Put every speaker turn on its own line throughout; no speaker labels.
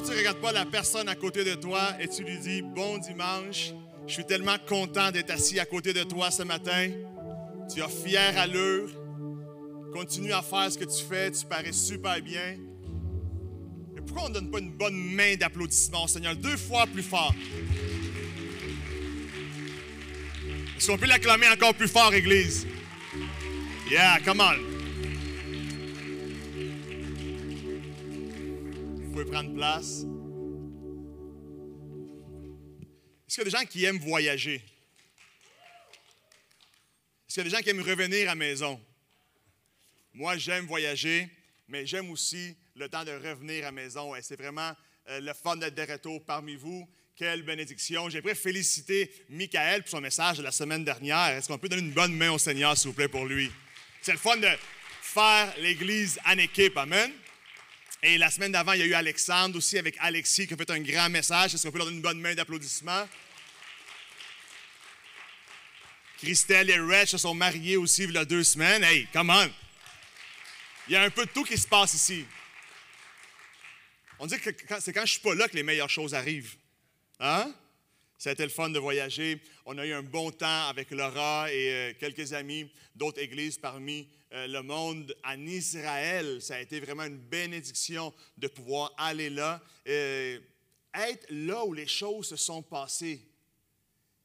Pourquoi tu ne regardes pas la personne à côté de toi et tu lui dis « Bon dimanche, je suis tellement content d'être assis à côté de toi ce matin. Tu as fière allure. Continue à faire ce que tu fais, tu parais super bien. » Mais pourquoi on ne donne pas une bonne main d'applaudissement au Seigneur 2 fois plus fort? Est-ce qu'on peut l'acclamer encore plus fort, Église? Yeah, come on. Vous pouvez prendre place. Est-ce qu'il y a des gens qui aiment voyager? Est-ce qu'il y a des gens qui aiment revenir à la maison? Moi, j'aime voyager, mais j'aime aussi le temps de revenir à la maison. Et c'est vraiment le fun d'être de retour parmi vous. Quelle bénédiction. J'aimerais féliciter Michael pour son message de la semaine dernière. Est-ce qu'on peut donner une bonne main au Seigneur, s'il vous plaît, pour lui? C'est le fun de faire l'Église en équipe. Amen. Et la semaine d'avant, il y a eu Alexandre aussi avec Alexis qui a fait un grand message. Est-ce qu'on peut leur donner une bonne main d'applaudissement? Christelle et Reg se sont mariés aussi il y a 2 semaines. Hey, come on! Il y a un peu de tout qui se passe ici. On dit que c'est quand je ne suis pas là que les meilleures choses arrivent. Hein? Ça a été le fun de voyager. On a eu un bon temps avec Laura et quelques amis d'autres églises parmi le monde en Israël. Ça a été vraiment une bénédiction de pouvoir aller là. Être là où les choses se sont passées,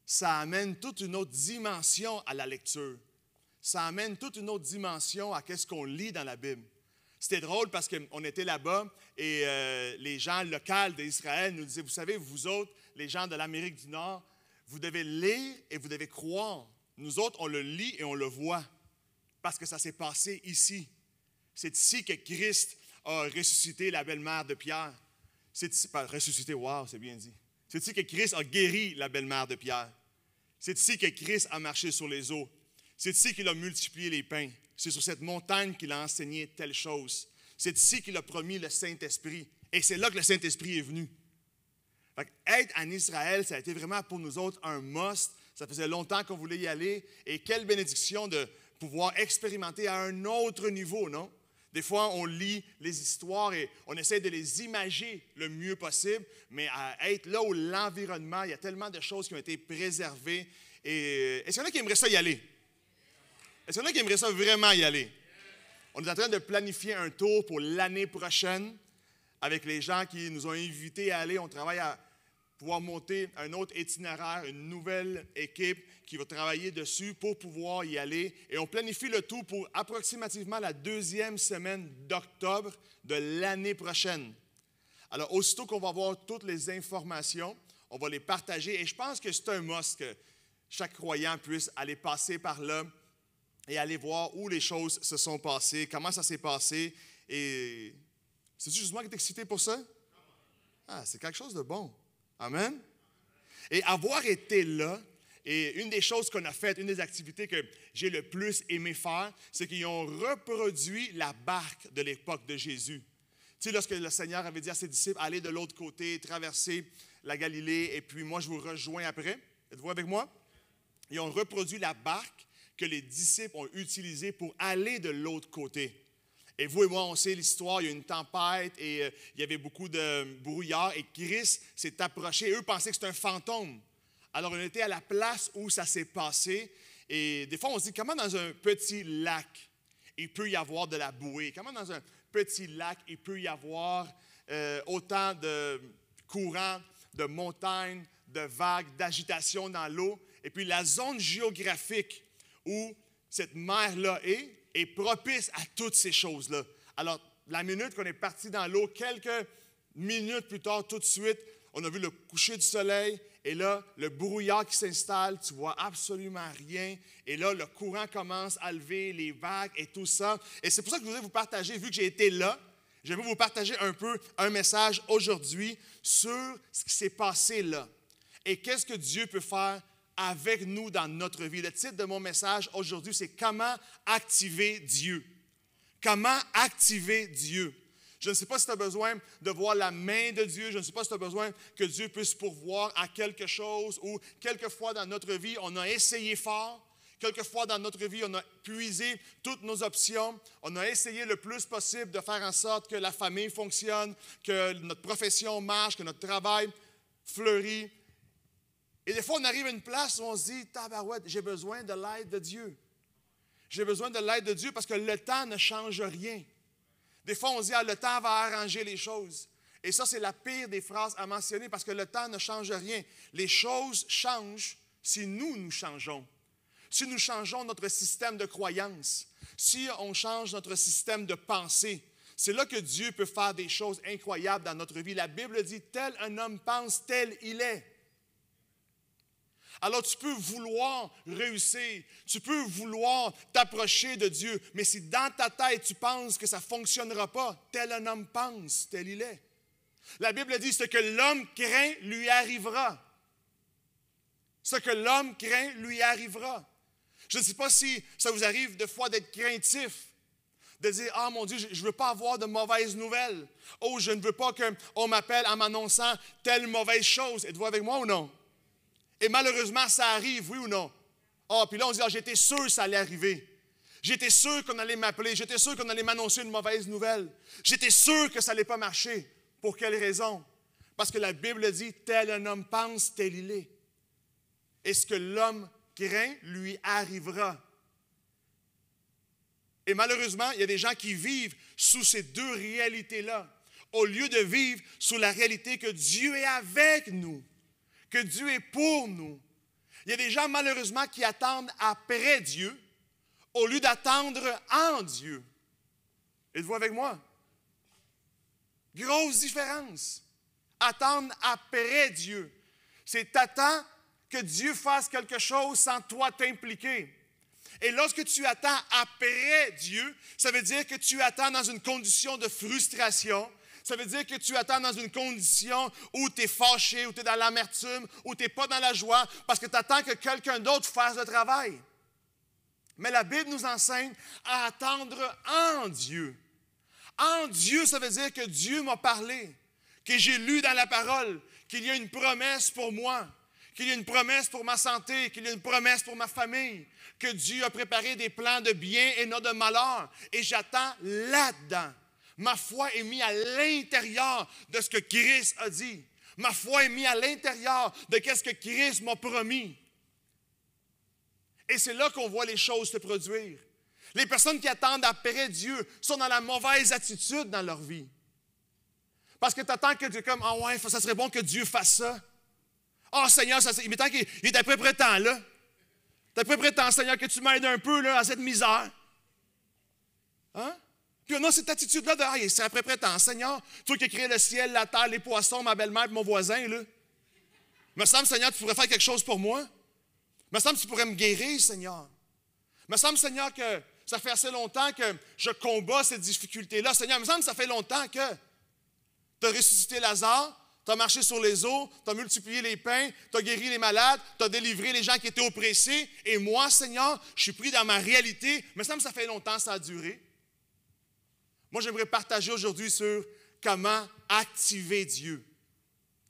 ça amène toute une autre dimension à la lecture. Ça amène toute une autre dimension à ce qu'on lit dans la Bible. C'était drôle parce qu'on était là-bas et les gens locaux d'Israël nous disaient, vous savez, vous autres, les gens de l'Amérique du Nord, vous devez lire et vous devez croire. Nous autres, on le lit et on le voit parce que ça s'est passé ici. C'est ici que Christ a ressuscité la belle-mère de Pierre. C'est ici, ressuscité, wow, c'est bien dit. C'est ici que Christ a guéri la belle-mère de Pierre. C'est ici que Christ a marché sur les eaux. C'est ici qu'il a multiplié les pains. C'est sur cette montagne qu'il a enseigné telle chose. C'est ici qu'il a promis le Saint-Esprit. Et c'est là que le Saint-Esprit est venu. Être en Israël, ça a été vraiment pour nous autres un must. Ça faisait longtemps qu'on voulait y aller. Et quelle bénédiction de pouvoir expérimenter à un autre niveau, non? Des fois, on lit les histoires et on essaie de les imager le mieux possible. Mais à être là où l'environnement, il y a tellement de choses qui ont été préservées. Et est-ce qu'il y en a qui aimeraient ça y aller? Est-ce qu'il y en a qui aimeraient ça vraiment y aller? On est en train de planifier un tour pour l'année prochaine avec les gens qui nous ont invités à aller. On travaille à pouvoir monter un autre itinéraire, une nouvelle équipe qui va travailler dessus pour pouvoir y aller. Et on planifie le tout pour approximativement la 2e semaine d'octobre de l'année prochaine. Alors, aussitôt qu'on va avoir toutes les informations, on va les partager. Et je pense que c'est un must que chaque croyant puisse aller passer par là et aller voir où les choses se sont passées, comment ça s'est passé. Et c'est-tu juste moi qui est excité pour ça? Ah, c'est quelque chose de bon. Amen. Et avoir été là, et une des choses qu'on a faites, une des activités que j'ai le plus aimé faire, c'est qu'ils ont reproduit la barque de l'époque de Jésus. Tu sais, lorsque le Seigneur avait dit à ses disciples, allez de l'autre côté, traversez la Galilée, et puis moi, je vous rejoins après. Êtes-vous avec moi? Ils ont reproduit la barque que les disciples ont utilisée pour aller de l'autre côté. Et vous et moi, on sait l'histoire, il y a eu une tempête et il y avait beaucoup de brouillard et Christ s'est approché. Eux pensaient que c'était un fantôme. Alors, on était à la place où ça s'est passé et des fois, on se dit, comment dans un petit lac, il peut y avoir de la bouée? Comment dans un petit lac, il peut y avoir autant de courants, de montagnes, de vagues, d'agitation dans l'eau? Et puis, la zone géographique où cette mer-là est propice à toutes ces choses-là. Alors, la minute qu'on est parti dans l'eau, quelques minutes plus tard, tout de suite, on a vu le coucher du soleil, et là, le brouillard qui s'installe, tu vois absolument rien, et là, le courant commence à lever, les vagues et tout ça. Et c'est pour ça que je voudrais vous partager, vu que j'ai été là, je vais vous partager un peu un message aujourd'hui sur ce qui s'est passé là. Et qu'est-ce que Dieu peut faire avec nous dans notre vie. Le titre de mon message aujourd'hui, c'est « Comment activer Dieu ». Comment activer Dieu. Je ne sais pas si tu as besoin de voir la main de Dieu. Je ne sais pas si tu as besoin que Dieu puisse pourvoir à quelque chose ou quelquefois dans notre vie, on a essayé fort. Quelquefois dans notre vie, on a puisé toutes nos options. On a essayé le plus possible de faire en sorte que la famille fonctionne, que notre profession marche, que notre travail fleurit. Et des fois, on arrive à une place où on se dit, tabarouette, j'ai besoin de l'aide de Dieu. J'ai besoin de l'aide de Dieu parce que le temps ne change rien. Des fois, on se dit, le temps va arranger les choses. Et ça, c'est la pire des phrases à mentionner parce que le temps ne change rien. Les choses changent si nous changeons. Si nous changeons notre système de croyance, si on change notre système de pensée, c'est là que Dieu peut faire des choses incroyables dans notre vie. La Bible dit, tel un homme pense, tel il est. Alors tu peux vouloir réussir, tu peux vouloir t'approcher de Dieu, mais si dans ta tête tu penses que ça ne fonctionnera pas, tel un homme pense, tel il est. La Bible dit, ce que l'homme craint lui arrivera. Ce que l'homme craint lui arrivera. Je ne sais pas si ça vous arrive de fois d'être craintif, de dire, ah mon Dieu, je ne veux pas avoir de mauvaises nouvelles. Oh, je ne veux pas qu'on m'appelle en m'annonçant telle mauvaise chose. Êtes-vous avec moi ou non? Et malheureusement, ça arrive, oui ou non? Ah, puis là, on dit, j'étais sûr que ça allait arriver. J'étais sûr qu'on allait m'appeler. J'étais sûr qu'on allait m'annoncer une mauvaise nouvelle. J'étais sûr que ça n'allait pas marcher. Pour quelle raison? Parce que la Bible dit, tel un homme pense, tel il est. Et ce que l'homme craint lui arrivera. Et malheureusement, il y a des gens qui vivent sous ces deux réalités-là, au lieu de vivre sous la réalité que Dieu est avec nous, que Dieu est pour nous. Il y a des gens, malheureusement, qui attendent après Dieu, au lieu d'attendre en Dieu. Êtes-vous avec moi? Grosse différence. Attendre après Dieu. C'est t'attends que Dieu fasse quelque chose sans toi t'impliquer. Et lorsque tu attends après Dieu, ça veut dire que tu attends dans une condition de frustration. Ça veut dire que tu attends dans une condition où tu es fâché, où tu es dans l'amertume, où tu n'es pas dans la joie, parce que tu attends que quelqu'un d'autre fasse le travail. Mais la Bible nous enseigne à attendre en Dieu. En Dieu, ça veut dire que Dieu m'a parlé, que j'ai lu dans la parole, qu'il y a une promesse pour moi, qu'il y a une promesse pour ma santé, qu'il y a une promesse pour ma famille, que Dieu a préparé des plans de bien et non de malheur. Et j'attends là-dedans. Ma foi est mise à l'intérieur de ce que Christ a dit. Ma foi est mise à l'intérieur de ce que Christ m'a promis. Et c'est là qu'on voit les choses se produire. Les personnes qui attendent après Dieu sont dans la mauvaise attitude dans leur vie. Parce que tu attends que tu es comme, ah ouais, ça serait bon que Dieu fasse ça. Ah Seigneur, il est temps qu'il est à peu près temps là. C'est à peu près temps, Seigneur, que tu m'aides un peu là, à cette misère. Hein? Puis on a cette attitude-là de, c'est à peu près temps, Seigneur, toi qui as créé le ciel, la terre, les poissons, ma belle-mère et mon voisin, là. Me semble, Seigneur, tu pourrais faire quelque chose pour moi. Me semble que tu pourrais me guérir, Seigneur. Me semble, Seigneur, que ça fait assez longtemps que je combats ces difficultés-là. Seigneur, me semble que ça fait longtemps que tu as ressuscité Lazare, tu as marché sur les eaux, tu as multiplié les pains, tu as guéri les malades, tu as délivré les gens qui étaient oppressés. Et moi, Seigneur, je suis pris dans ma réalité. Me semble que ça fait longtemps que ça a duré. Moi, j'aimerais partager aujourd'hui sur comment activer Dieu.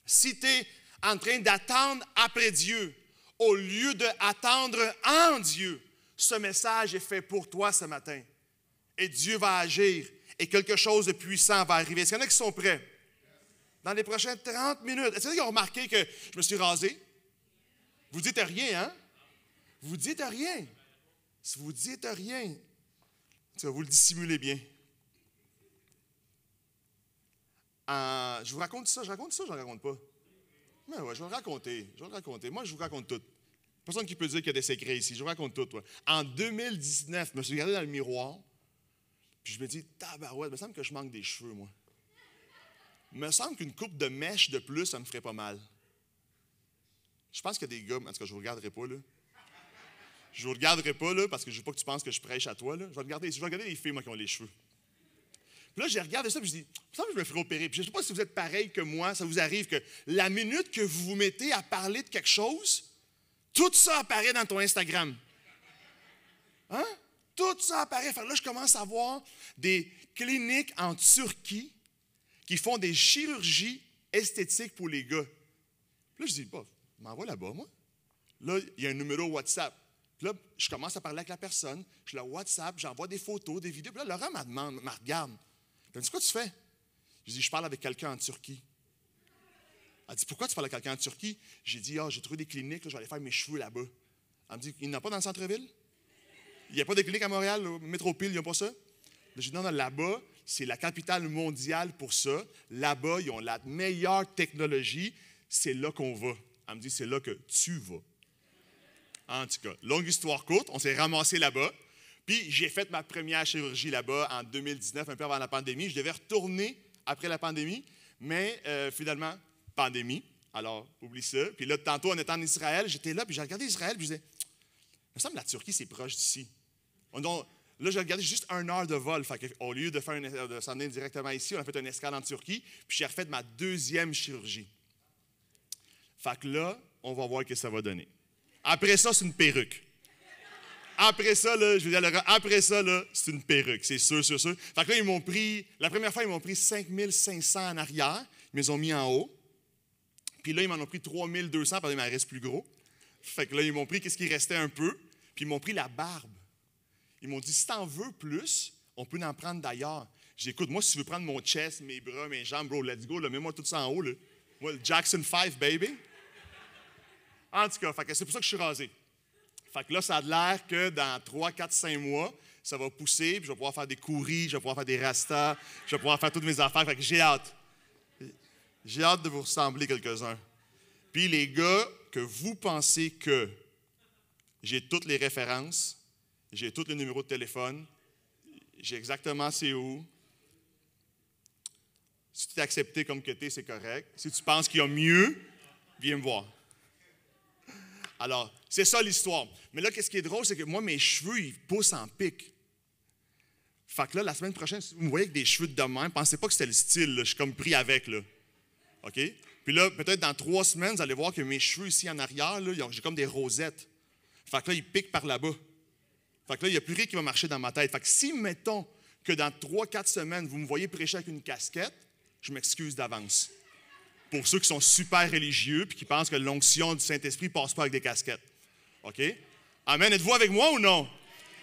Si tu es en train d'attendre après Dieu, au lieu d'attendre en Dieu, ce message est fait pour toi ce matin. Et Dieu va agir et quelque chose de puissant va arriver. Est-ce qu'il y en a qui sont prêts? Dans les prochaines 30 minutes. Est-ce qu'ils ont remarqué que je me suis rasé? Vous dites rien, hein? Vous dites rien. Si vous dites rien, vous le dissimulez bien. Je vous raconte ça, je ne le raconte pas. Mais ouais, je vais le raconter. Moi, je vous raconte tout. Personne qui peut dire qu'il y a des secrets ici. Je vous raconte tout. Ouais. En 2019, je me suis regardé dans le miroir, puis je me dis, tabarouette, il me semble que je manque des cheveux, moi. Il me semble qu'une coupe de mèche de plus, ça me ferait pas mal. Je pense qu'il y a des gars, en tout cas, je ne vous regarderai pas, là. Je ne vous regarderai pas, là, parce que je ne veux pas que tu penses que je prêche à toi, là. Je vais regarder les filles, moi, qui ont les cheveux. Puis là, j'ai regardé ça, puis je dis, il me semble que je me ferais opérer. Puis je ne sais pas si vous êtes pareil que moi, ça vous arrive que la minute que vous vous mettez à parler de quelque chose, tout ça apparaît dans ton Instagram. Hein? Tout ça apparaît. Fait que là, je commence à voir des cliniques en Turquie qui font des chirurgies esthétiques pour les gars. Puis là, je dis, bah, je m'envoie là-bas, moi. Là, il y a un numéro WhatsApp. Puis là, je commence à parler avec la personne, je la WhatsApp, j'envoie des photos, des vidéos. Puis là, Laurent me regarde. Elle me dit, quoi tu fais? Je dis, je parle avec quelqu'un en Turquie. Elle dit, pourquoi tu parles avec quelqu'un en Turquie? J'ai dit, j'ai trouvé des cliniques, là, je vais aller faire mes cheveux là-bas. Elle me dit, il n'y en a pas dans le centre-ville? Il n'y a pas de clinique à Montréal, au Métropile, il n'y a pas ça? J'ai dit, non, là-bas, c'est la capitale mondiale pour ça. Là-bas, ils ont la meilleure technologie. C'est là qu'on va. Elle me dit, c'est là que tu vas. En tout cas, longue histoire courte, on s'est ramassé là-bas. Puis j'ai fait ma première chirurgie là-bas en 2019, un peu avant la pandémie. Je devais retourner après la pandémie, mais finalement, pandémie. Alors, oublie ça. Puis là, tantôt, en étant en Israël, j'étais là, puis j'ai regardé Israël, puis je disais, il me semble que la Turquie, c'est proche d'ici. Là, j'ai regardé juste 1 heure de vol. Au lieu de s'en aller directement ici, on a fait une escale en Turquie, puis j'ai refait ma 2e chirurgie. Fait que là, on va voir ce que ça va donner. Après ça, c'est une perruque. Après ça, là, je veux dire, après ça, là, c'est une perruque, c'est sûr. Fait que là, la première fois, ils m'ont pris 5 500 en arrière, ils me les ont mis en haut. Puis là, ils m'en ont pris 3 200 parce qu'il m'en reste plus gros. Fait que là, ils m'ont pris qu'est-ce qui restait un peu, puis ils m'ont pris la barbe. Ils m'ont dit, si t'en veux plus, on peut en prendre d'ailleurs. J'ai dit, écoute, moi, si tu veux prendre mon chest, mes bras, mes jambes, bro, let's go, là, mets-moi tout ça en haut. Là. Moi, le Jackson 5, baby. En tout cas, c'est pour ça que je suis rasé. Fait que là, ça a l'air que dans 3, 4, 5 mois, ça va pousser, puis je vais pouvoir faire des couris, je vais pouvoir faire des rastas, je vais pouvoir faire toutes mes affaires. Fait que j'ai hâte. J'ai hâte de vous ressembler quelques-uns. Puis les gars, que vous pensez que j'ai toutes les références, j'ai tous les numéros de téléphone, j'ai exactement c'est où. Si tu es accepté comme que tu es, c'est correct. Si tu penses qu'il y a mieux, viens me voir. Alors, c'est ça l'histoire. Mais là, qu'est-ce qui est drôle, c'est que moi, mes cheveux, ils poussent en pic. Fait que là, la semaine prochaine, si vous me voyez avec des cheveux de même, pensez pas que c'était le style, là. Je suis comme pris avec, là. OK? Puis là, peut-être dans 3 semaines, vous allez voir que mes cheveux ici en arrière, là, j'ai comme des rosettes. Fait que là, ils piquent par là-bas. Fait que là, il n'y a plus rien qui va marcher dans ma tête. Fait que si, mettons, que dans 3-4 semaines, vous me voyez prêcher avec une casquette, je m'excuse d'avance. Pour ceux qui sont super religieux et qui pensent que l'onction du Saint-Esprit ne passe pas avec des casquettes. OK? Amen. Êtes-vous avec moi ou non?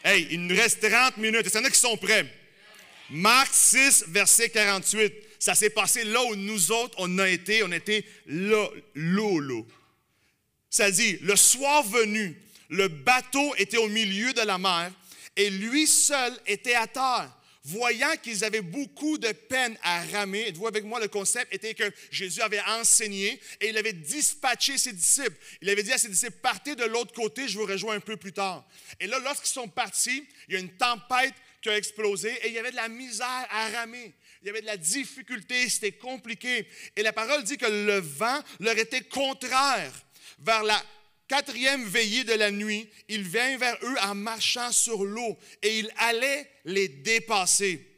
Hey, il nous reste 30 minutes. Est-ce qu'il y en a qui sont prêts? Marc 6, verset 48. Ça s'est passé là où nous autres, on était là. Ça dit, le soir venu, le bateau était au milieu de la mer et lui seul était à terre. Voyant qu'ils avaient beaucoup de peine à ramer, êtes-vous avec moi, le concept était que Jésus avait enseigné et il avait dispatché ses disciples. Il avait dit à ses disciples, partez de l'autre côté, je vous rejoins un peu plus tard. Et là, lorsqu'ils sont partis, il y a une tempête qui a explosé et il y avait de la misère à ramer. Il y avait de la difficulté, c'était compliqué. Et la parole dit que le vent leur était contraire. Vers la 4e veillée de la nuit, il vient vers eux en marchant sur l'eau et il allait les dépasser.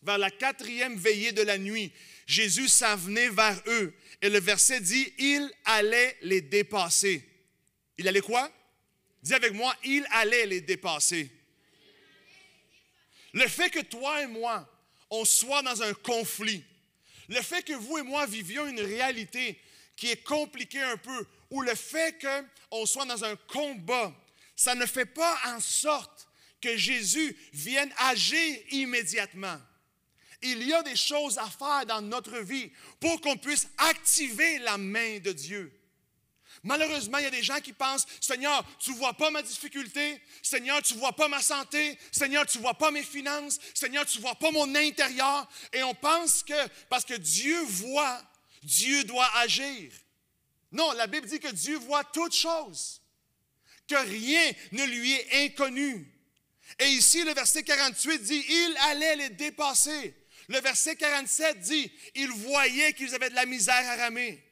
Vers la 4e veillée de la nuit, Jésus s'en venait vers eux et le verset dit, il allait les dépasser. Il allait quoi? Dis avec moi, il allait les dépasser. Le fait que toi et moi, on soit dans un conflit, le fait que vous et moi vivions une réalité qui est compliquée un peu, ou le fait qu'on soit dans un combat, ça ne fait pas en sorte que Jésus vienne agir immédiatement. Il y a des choses à faire dans notre vie pour qu'on puisse activer la main de Dieu. Malheureusement, il y a des gens qui pensent, « Seigneur, tu ne vois pas ma difficulté. Seigneur, tu ne vois pas ma santé. Seigneur, tu ne vois pas mes finances. Seigneur, tu ne vois pas mon intérieur. » Et on pense que parce que Dieu voit, Dieu doit agir. Non, la Bible dit que Dieu voit toutes choses, que rien ne lui est inconnu. Et ici, le verset 48 dit, « Il allait les dépasser. » Le verset 47 dit, « Il voyait qu'ils avaient de la misère à ramer. »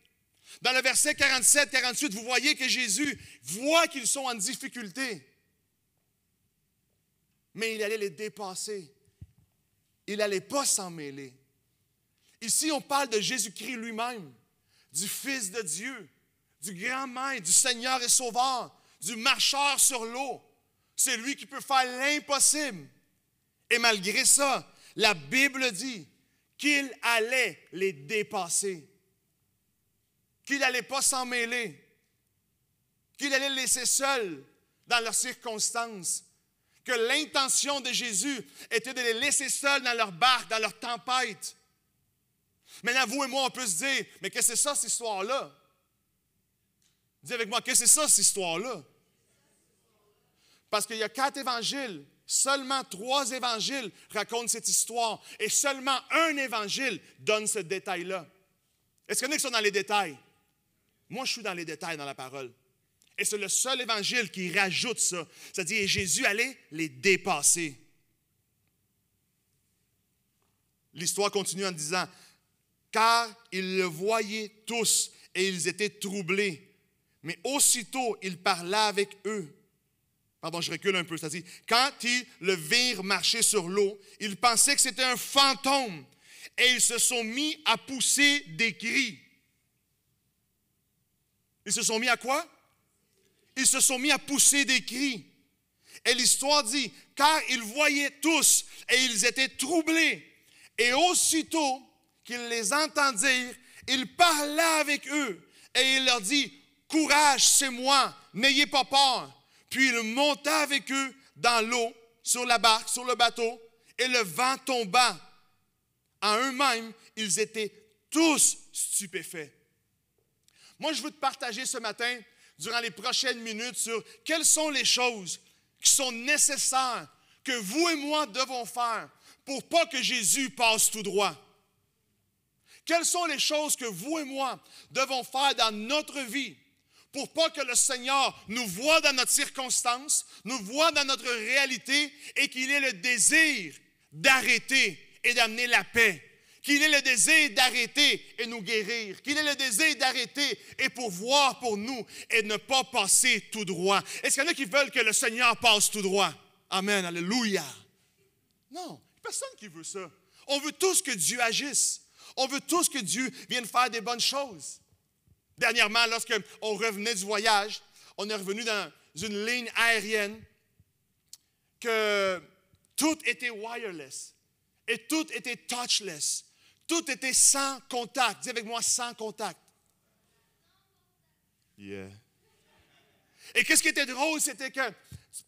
Dans le verset 47-48, vous voyez que Jésus voit qu'ils sont en difficulté. Mais il allait les dépasser. Il n'allait pas s'en mêler. Ici, on parle de Jésus-Christ lui-même, du Fils de Dieu, du grand maître, du Seigneur et Sauveur, du marcheur sur l'eau. C'est lui qui peut faire l'impossible. Et malgré ça, la Bible dit qu'il allait les dépasser. Qu'il n'allait pas s'en mêler, qu'il allait les laisser seuls dans leurs circonstances, que l'intention de Jésus était de les laisser seuls dans leur barque, dans leur tempête. Maintenant, vous et moi, on peut se dire, mais qu'est-ce que c'est ça, cette histoire-là? Dis avec moi, qu'est-ce que c'est ça, cette histoire-là? Parce qu'il y a 4 évangiles, seulement 3 évangiles racontent cette histoire et seulement un évangile donne ce détail-là. Est-ce qu'il y en a qui sont dans les détails? Moi, je suis dans les détails dans la parole. Et c'est le seul évangile qui rajoute ça. C'est-à-dire, Jésus allait les dépasser. L'histoire continue en disant, « Car ils le voyaient tous et ils étaient troublés. Mais aussitôt, il parla avec eux. » Pardon, je recule un peu. C'est-à-dire, quand ils le virent marcher sur l'eau, ils pensaient que c'était un fantôme. Et ils se sont mis à pousser des cris. Ils se sont mis à quoi? Ils se sont mis à pousser des cris. Et l'histoire dit, car ils voyaient tous et ils étaient troublés. Et aussitôt qu'ils les entendirent, il parla avec eux et il leur dit, courage, c'est moi, n'ayez pas peur. Puis il monta avec eux dans l'eau, sur la barque, sur le bateau, et le vent tomba. En eux-mêmes, ils étaient tous stupéfaits. Moi, je veux te partager ce matin, durant les prochaines minutes, sur quelles sont les choses qui sont nécessaires que vous et moi devons faire pour pas que Jésus passe tout droit. Quelles sont les choses que vous et moi devons faire dans notre vie pour pas que le Seigneur nous voie dans notre circonstance, nous voie dans notre réalité et qu'il ait le désir d'arrêter et d'amener la paix. Qu'il ait le désir d'arrêter et nous guérir. Qu'il ait le désir d'arrêter et pourvoir pour nous et ne pas passer tout droit. Est-ce qu'il y en a qui veulent que le Seigneur passe tout droit? Amen, alléluia. Non, personne qui veut ça. On veut tous que Dieu agisse. On veut tous que Dieu vienne faire des bonnes choses. Dernièrement, lorsqu'on revenait du voyage, on est revenu dans une ligne aérienne que tout était wireless et tout était touchless. Tout était sans contact. Dis avec moi, sans contact. Yeah. Et qu'est-ce qui était drôle, c'était que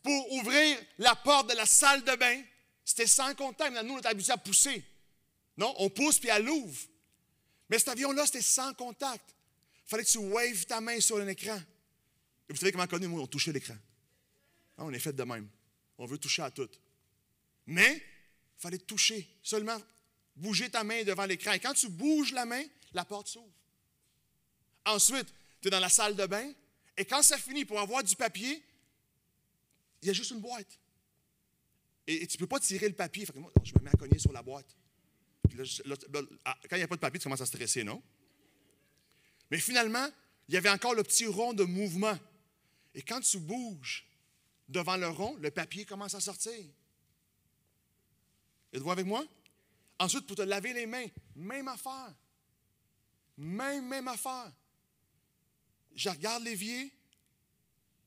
pour ouvrir la porte de la salle de bain, c'était sans contact. Nous, on était habitués à pousser. Non, on pousse puis elle ouvre. Mais cet avion-là, c'était sans contact. Il fallait que tu waves ta main sur un écran. Et vous savez comment connu, moi, on touchait l'écran. On est fait de même. On veut toucher à tout. Mais il fallait toucher, seulement bouger ta main devant l'écran. Et quand tu bouges la main, la porte s'ouvre. Ensuite, tu es dans la salle de bain. Et quand ça finit, pour avoir du papier, il y a juste une boîte. Et tu ne peux pas tirer le papier. Fait que moi, je me mets à cogner sur la boîte. Puis là, quand il n'y a pas de papier, tu commences à stresser, non? Mais finalement, il y avait encore le petit rond de mouvement. Et quand tu bouges devant le rond, le papier commence à sortir. Êtes-vous avec moi? Ensuite, pour te laver les mains, même affaire. Même affaire. Je regarde l'évier,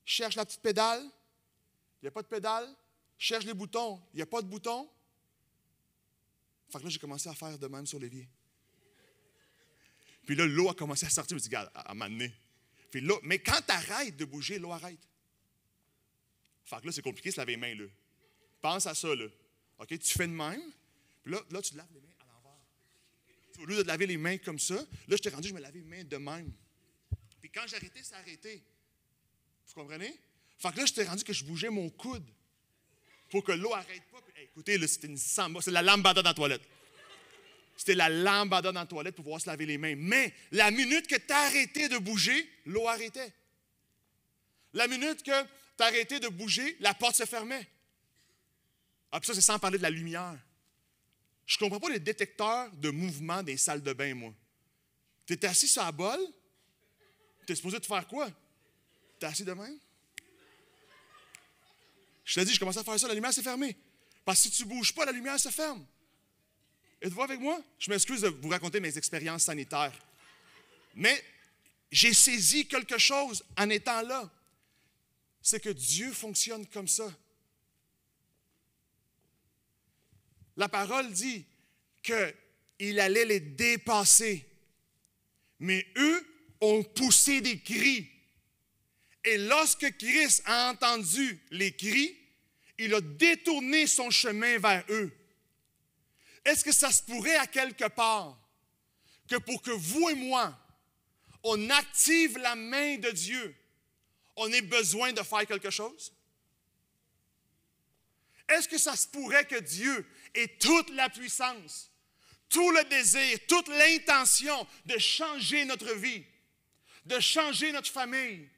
je cherche la petite pédale, il n'y a pas de pédale, je cherche les boutons, il n'y a pas de bouton. Fait que là, j'ai commencé à faire de même sur l'évier. Puis là, l'eau a commencé à sortir, je me dis, regarde, à m'amener. Puis là, mais quand tu arrêtes de bouger, l'eau arrête. Fait que là, c'est compliqué de se laver les mains, là. Pense à ça, là. OK, tu fais de même, puis là, tu te laves les mains à l'envers. Au lieu de te laver les mains comme ça, là, je t'ai rendu, je me lavais les mains de même. Puis quand j'arrêtais, ça arrêtait. Vous comprenez? Fait que là, je t'ai rendu que je bougeais mon coude pour que l'eau n'arrête pas. Puis, écoutez, là, c'était une samba, c'est la lambada dans la toilette. C'était la lambada dans la toilette pour pouvoir se laver les mains. Mais la minute que tu as arrêté de bouger, l'eau arrêtait. La minute que tu as arrêté de bouger, la porte se fermait. Ah, puis ça, c'est sans parler de la lumière. Je ne comprends pas les détecteurs de mouvement des salles de bain, moi. Tu étais assis sur la bolle, tu es supposé te faire quoi? Tu es assis de même? Je te dis, je commençais à faire ça, la lumière s'est fermée. Parce que si tu ne bouges pas, la lumière se ferme. Êtes-vous avec moi? Je m'excuse de vous raconter mes expériences sanitaires. Mais j'ai saisi quelque chose en étant là. C'est que Dieu fonctionne comme ça. La parole dit qu'il allait les dépasser. Mais eux ont poussé des cris. Et lorsque Christ a entendu les cris, il a détourné son chemin vers eux. Est-ce que ça se pourrait à quelque part que pour que vous et moi, on active la main de Dieu, on ait besoin de faire quelque chose? Est-ce que ça se pourrait que Dieu ait toute la puissance, tout le désir, toute l'intention de changer notre vie, de changer notre famille,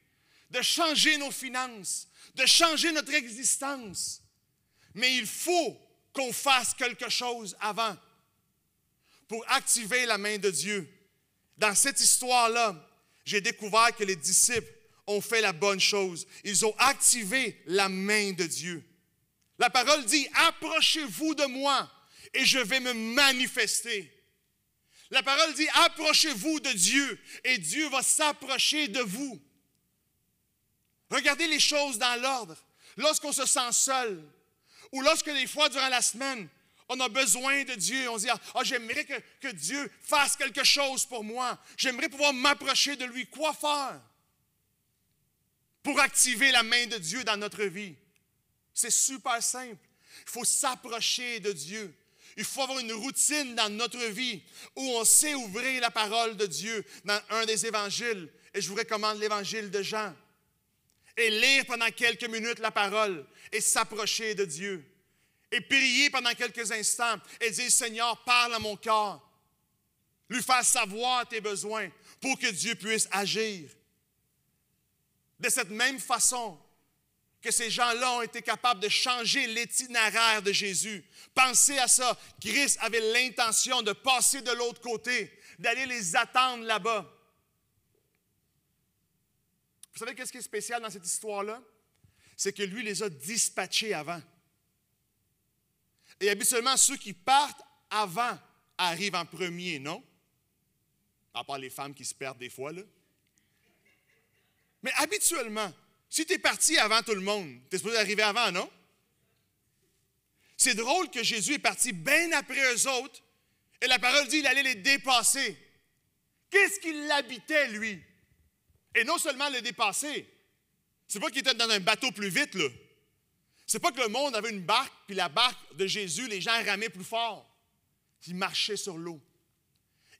de changer nos finances, de changer notre existence? Mais il faut qu'on fasse quelque chose avant pour activer la main de Dieu. Dans cette histoire-là, j'ai découvert que les disciples ont fait la bonne chose. Ils ont activé la main de Dieu. La parole dit, « Approchez-vous de moi et je vais me manifester. » La parole dit, « Approchez-vous de Dieu et Dieu va s'approcher de vous. » Regardez les choses dans l'ordre. Lorsqu'on se sent seul, ou lorsque des fois, durant la semaine, on a besoin de Dieu, on se dit, « Ah, j'aimerais que Dieu fasse quelque chose pour moi. J'aimerais pouvoir m'approcher de lui. » Quoi faire pour activer la main de Dieu dans notre vie? C'est super simple. Il faut s'approcher de Dieu. Il faut avoir une routine dans notre vie où on sait ouvrir la parole de Dieu dans un des évangiles. Et je vous recommande l'évangile de Jean. Et lire pendant quelques minutes la parole et s'approcher de Dieu. Et prier pendant quelques instants et dire, « Seigneur, parle à mon cœur. » Lui faire savoir tes besoins pour que Dieu puisse agir. De cette même façon que ces gens-là ont été capables de changer l'itinéraire de Jésus. Pensez à ça. Christ avait l'intention de passer de l'autre côté, d'aller les attendre là-bas. Vous savez qu'est-ce qui est spécial dans cette histoire-là? C'est que lui les a dispatchés avant. Et habituellement, ceux qui partent avant arrivent en premier, non? À part les femmes qui se perdent des fois, là. Mais habituellement, si tu es parti avant tout le monde, tu es supposé arriver avant, non? C'est drôle que Jésus est parti bien après eux autres, et la parole dit qu'il allait les dépasser. Qu'est-ce qui l'habitait, lui? Et non seulement le dépasser, c'est pas qu'il était dans un bateau plus vite, là. C'est pas que le monde avait une barque, puis la barque de Jésus, les gens ramaient plus fort. Il marchait sur l'eau.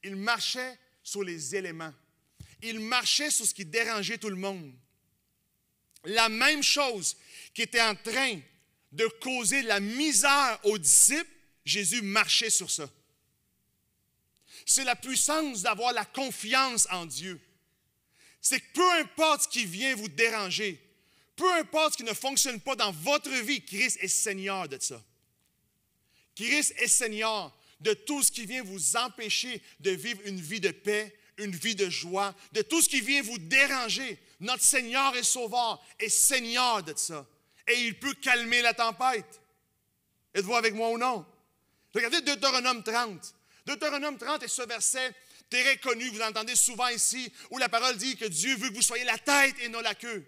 Il marchait sur les éléments. Il marchait sur ce qui dérangeait tout le monde. La même chose qui était en train de causer la misère aux disciples, Jésus marchait sur ça. C'est la puissance d'avoir la confiance en Dieu. C'est que peu importe ce qui vient vous déranger, peu importe ce qui ne fonctionne pas dans votre vie, Christ est Seigneur de ça. Christ est Seigneur de tout ce qui vient vous empêcher de vivre une vie de paix, une vie de joie, de tout ce qui vient vous déranger. Notre Seigneur et Sauveur est Seigneur de ça. Et il peut calmer la tempête. Êtes-vous avec moi ou non? Regardez Deutéronome 30. Deutéronome 30 est ce verset très connu, vous entendez souvent ici, où la parole dit que Dieu veut que vous soyez la tête et non la queue.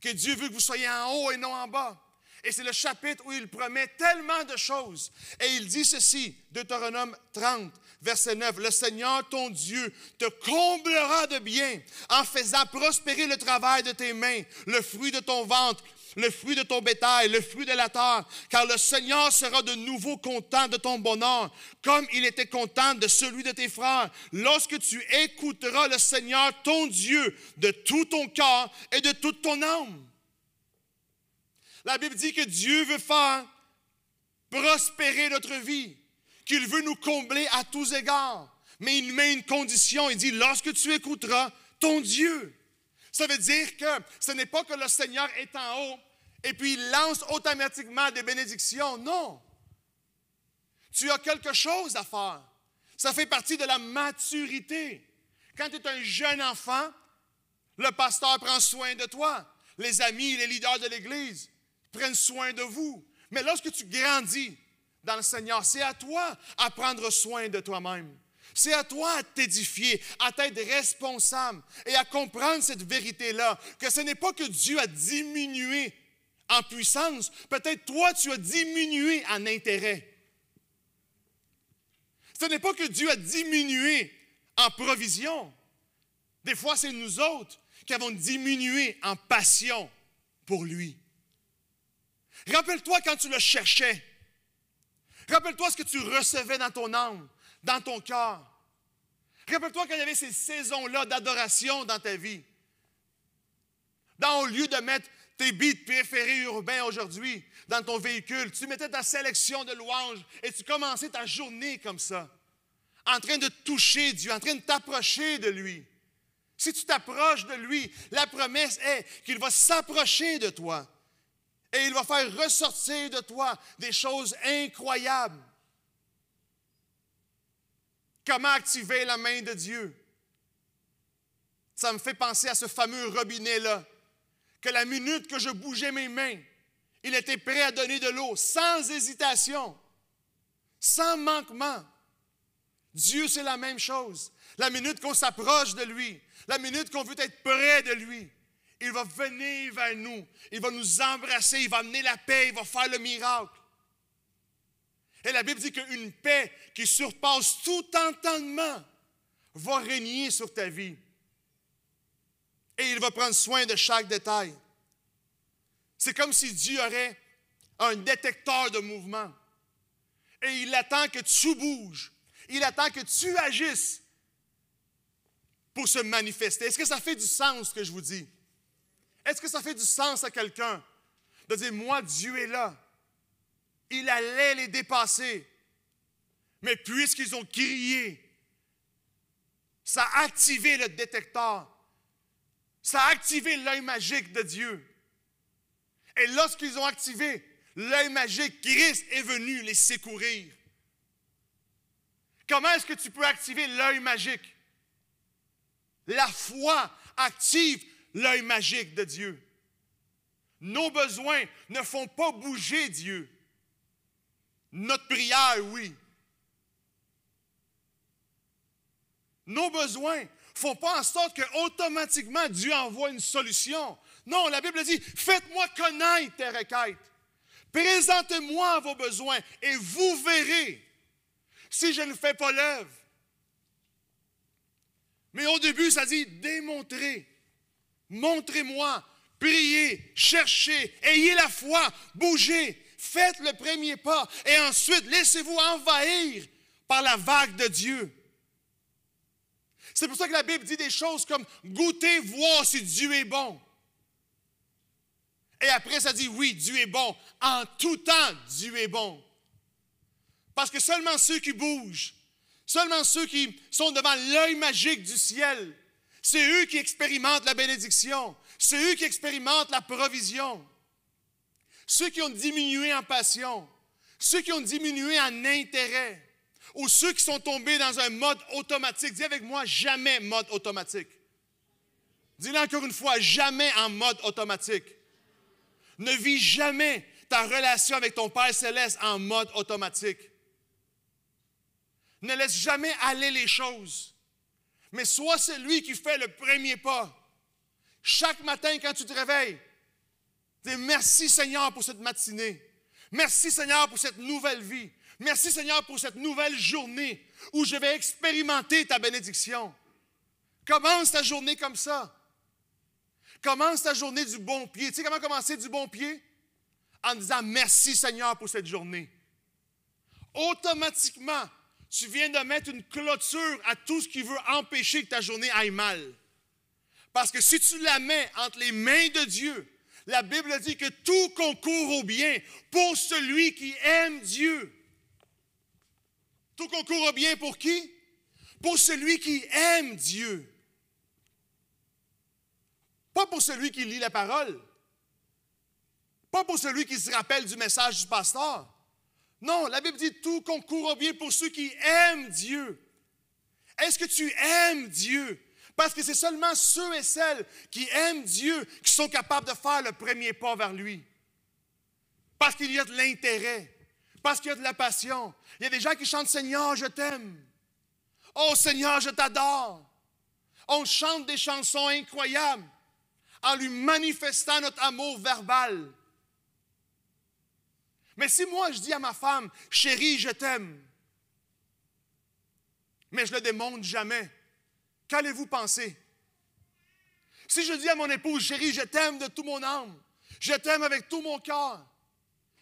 Que Dieu veut que vous soyez en haut et non en bas. Et c'est le chapitre où il promet tellement de choses. Et il dit ceci, Deutéronome 30, verset 9, « Le Seigneur, ton Dieu, te comblera de bien en faisant prospérer le travail de tes mains, le fruit de ton ventre, le fruit de ton bétail, le fruit de la terre, car le Seigneur sera de nouveau content de ton bonheur, comme il était content de celui de tes frères, lorsque tu écouteras le Seigneur, ton Dieu, de tout ton cœur et de toute ton âme. » La Bible dit que Dieu veut faire prospérer notre vie, qu'il veut nous combler à tous égards. Mais il met une condition, il dit, lorsque tu écouteras ton Dieu. Ça veut dire que ce n'est pas que le Seigneur est en haut et puis il lance automatiquement des bénédictions. Non. Tu as quelque chose à faire. Ça fait partie de la maturité. Quand tu es un jeune enfant, le pasteur prend soin de toi. Les amis, les leaders de l'Église prennent soin de vous. Mais lorsque tu grandis dans le Seigneur, c'est à toi à prendre soin de toi-même. C'est à toi à t'édifier, à t'être responsable et à comprendre cette vérité-là, que ce n'est pas que Dieu a diminué en puissance, peut-être toi tu as diminué en intérêt. Ce n'est pas que Dieu a diminué en provision. Des fois, c'est nous autres qui avons diminué en passion pour lui. Rappelle-toi quand tu le cherchais. Rappelle-toi ce que tu recevais dans ton âme, dans ton cœur. Rappelle-toi quand il y avait ces saisons-là d'adoration dans ta vie. Au lieu de mettre tes beats préférés urbains aujourd'hui dans ton véhicule, tu mettais ta sélection de louanges et tu commençais ta journée comme ça, en train de toucher Dieu, en train de t'approcher de lui. Si tu t'approches de lui, la promesse est qu'il va s'approcher de toi et il va faire ressortir de toi des choses incroyables. Comment activer la main de Dieu? Ça me fait penser à ce fameux robinet-là, que la minute que je bougeais mes mains, il était prêt à donner de l'eau, sans hésitation, sans manquement. Dieu, c'est la même chose. La minute qu'on s'approche de lui, la minute qu'on veut être près de lui, il va venir vers nous, il va nous embrasser, il va amener la paix, il va faire le miracle. Et la Bible dit qu'une paix qui surpasse tout entendement va régner sur ta vie. Et il va prendre soin de chaque détail. C'est comme si Dieu aurait un détecteur de mouvement. Et il attend que tu bouges. Il attend que tu agisses pour se manifester. Est-ce que ça fait du sens ce que je vous dis? Est-ce que ça fait du sens à quelqu'un de dire, moi, Dieu est là. Il allait les dépasser. Mais puisqu'ils ont crié, ça a activé le détecteur. Ça a activé l'œil magique de Dieu. Et lorsqu'ils ont activé l'œil magique, Christ est venu les secourir. Comment est-ce que tu peux activer l'œil magique? La foi active l'œil magique de Dieu. Nos besoins ne font pas bouger Dieu. Notre prière, oui. Nos besoins ne font pas en sorte qu'automatiquement Dieu envoie une solution. Non, la Bible dit, faites-moi connaître tes requêtes. Présentez-moi vos besoins et vous verrez si je ne fais pas l'œuvre. Mais au début, ça dit, démontrez, montrez-moi, priez, cherchez, ayez la foi, bougez, faites le premier pas et ensuite laissez-vous envahir par la vague de Dieu. C'est pour ça que la Bible dit des choses comme « goûtez, voir si Dieu est bon ». Et après, ça dit « oui, Dieu est bon. En tout temps, Dieu est bon ». Parce que seulement ceux qui bougent, seulement ceux qui sont devant l'œil magique du ciel, c'est eux qui expérimentent la bénédiction. C'est eux qui expérimentent la provision. Ceux qui ont diminué en passion, ceux qui ont diminué en intérêt, ou ceux qui sont tombés dans un mode automatique. Dis avec moi, jamais mode automatique. Dis-le encore une fois, jamais en mode automatique. Ne vis jamais ta relation avec ton Père Céleste en mode automatique. Ne laisse jamais aller les choses, mais sois celui qui fait le premier pas. Chaque matin, quand tu te réveilles, dis merci Seigneur pour cette matinée. Merci Seigneur pour cette nouvelle vie. Merci Seigneur pour cette nouvelle journée où je vais expérimenter ta bénédiction. Commence ta journée comme ça. Commence ta journée du bon pied. Tu sais comment commencer du bon pied? En disant merci Seigneur pour cette journée. Automatiquement, tu viens de mettre une clôture à tout ce qui veut empêcher que ta journée aille mal. Parce que si tu la mets entre les mains de Dieu, la Bible dit que tout concourt au bien pour celui qui aime Dieu. Tout concourt au bien pour qui? Pour celui qui aime Dieu. Pas pour celui qui lit la parole. Pas pour celui qui se rappelle du message du pasteur. Non, la Bible dit tout concourt au bien pour ceux qui aiment Dieu. Est-ce que tu aimes Dieu? Parce que c'est seulement ceux et celles qui aiment Dieu qui sont capables de faire le premier pas vers lui. Parce qu'il y a de l'intérêt. Parce qu'il y a de la passion. Il y a des gens qui chantent « Seigneur, je t'aime ». « Oh Seigneur, je t'adore ». On chante des chansons incroyables en lui manifestant notre amour verbal. Mais si moi je dis à ma femme « Chérie, je t'aime », mais je ne le démontre jamais, qu'allez-vous penser? Si je dis à mon épouse, chérie, je t'aime de toute mon âme, je t'aime avec tout mon cœur,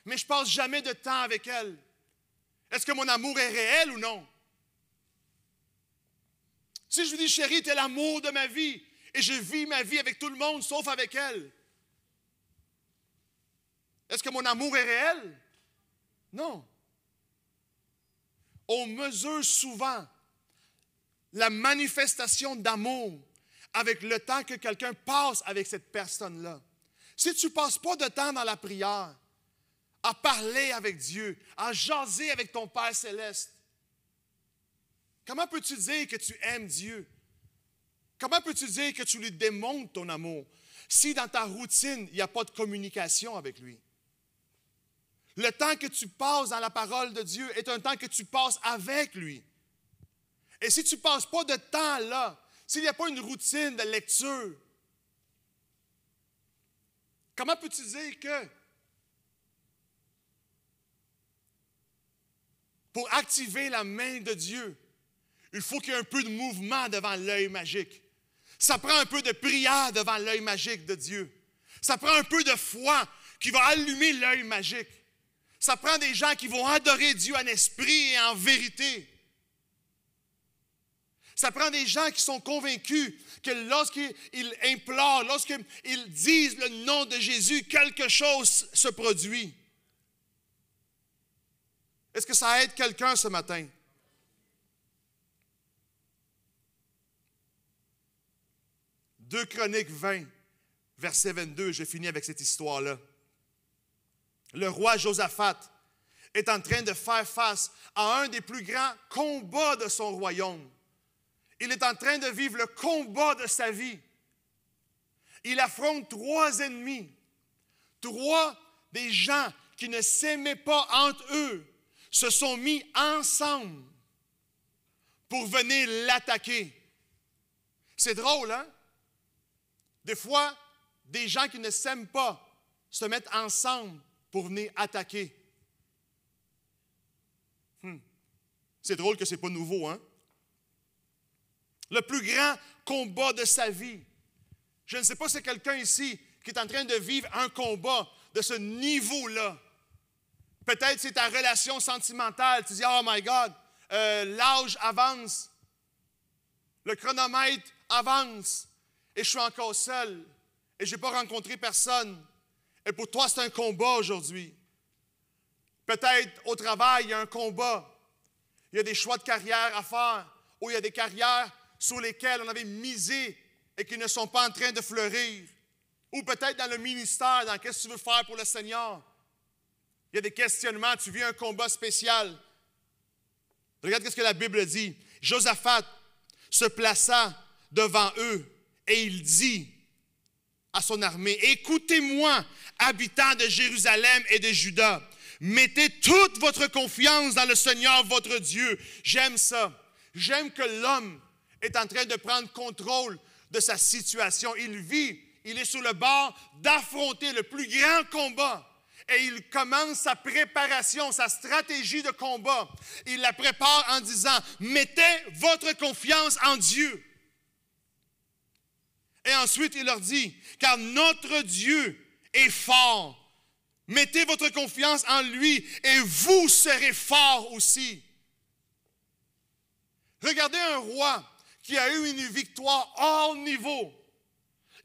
mais je ne passe jamais de temps avec elle, est-ce que mon amour est réel ou non? Si je lui dis, chérie, tu es l'amour de ma vie, et je vis ma vie avec tout le monde, sauf avec elle, est-ce que mon amour est réel? Non. On mesure souvent la manifestation d'amour avec le temps que quelqu'un passe avec cette personne-là. Si tu ne passes pas de temps dans la prière, à parler avec Dieu, à jaser avec ton Père céleste, comment peux-tu dire que tu aimes Dieu? Comment peux-tu dire que tu lui démontres ton amour si dans ta routine, il n'y a pas de communication avec lui? Le temps que tu passes dans la parole de Dieu est un temps que tu passes avec lui. Et si tu ne passes pas de temps là, s'il n'y a pas une routine de lecture, comment peux-tu dire que pour activer la main de Dieu, il faut qu'il y ait un peu de mouvement devant l'œil magique. Ça prend un peu de prière devant l'œil magique de Dieu. Ça prend un peu de foi qui va allumer l'œil magique. Ça prend des gens qui vont adorer Dieu en esprit et en vérité. Ça prend des gens qui sont convaincus que lorsqu'ils implorent, lorsqu'ils disent le nom de Jésus, quelque chose se produit. Est-ce que ça aide quelqu'un ce matin? Deux Chroniques 20, verset 22, je finis avec cette histoire-là. Le roi Josaphat est en train de faire face à un des plus grands combats de son royaume. Il est en train de vivre le combat de sa vie. Il affronte 3 ennemis, 3 des gens qui ne s'aimaient pas entre eux, se sont mis ensemble pour venir l'attaquer. C'est drôle, hein? Des fois, des gens qui ne s'aiment pas se mettent ensemble pour venir attaquer. C'est drôle que ce n'est pas nouveau, hein? Le plus grand combat de sa vie. Je ne sais pas si c'est quelqu'un ici qui est en train de vivre un combat de ce niveau-là. Peut-être c'est ta relation sentimentale. Tu dis, oh my God, l'âge avance, le chronomètre avance, et je suis encore seul, et je n'ai pas rencontré personne. Et pour toi, c'est un combat aujourd'hui. Peut-être au travail, il y a un combat. Il y a des choix de carrière à faire, ou il y a des carrières sur lesquelles on avait misé et qui ne sont pas en train de fleurir. Ou peut-être dans le ministère, dans qu'est-ce que tu veux faire pour le Seigneur. Il y a des questionnements, tu vis un combat spécial. Regarde ce que la Bible dit. Josaphat se plaça devant eux et il dit à son armée, « Écoutez-moi, habitants de Jérusalem et de Juda, mettez toute votre confiance dans le Seigneur votre Dieu. » J'aime ça. J'aime que l'homme est en train de prendre contrôle de sa situation. Il vit, il est sur le bord d'affronter le plus grand combat. Et il commence sa préparation, sa stratégie de combat. Il la prépare en disant, « Mettez votre confiance en Dieu. » Et ensuite, il leur dit, « Car notre Dieu est fort. Mettez votre confiance en lui et vous serez forts aussi. » Regardez un roi qui a eu une victoire hors niveau.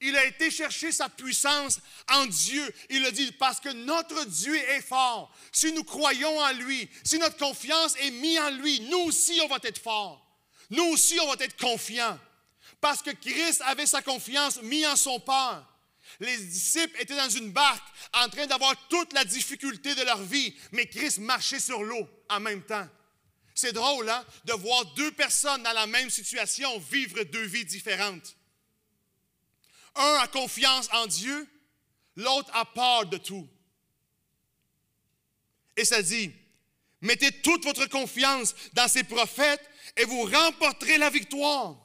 Il a été chercher sa puissance en Dieu. Il a dit, parce que notre Dieu est fort. Si nous croyons en lui, si notre confiance est mise en lui, nous aussi, on va être forts. Nous aussi, on va être confiants. Parce que Christ avait sa confiance mise en son Père. Les disciples étaient dans une barque en train d'avoir toute la difficulté de leur vie, mais Christ marchait sur l'eau en même temps. C'est drôle, hein, de voir 2 personnes dans la même situation vivre 2 vies différentes. Un a confiance en Dieu, l'autre a peur de tout. Et ça dit, mettez toute votre confiance dans ces prophètes et vous remporterez la victoire.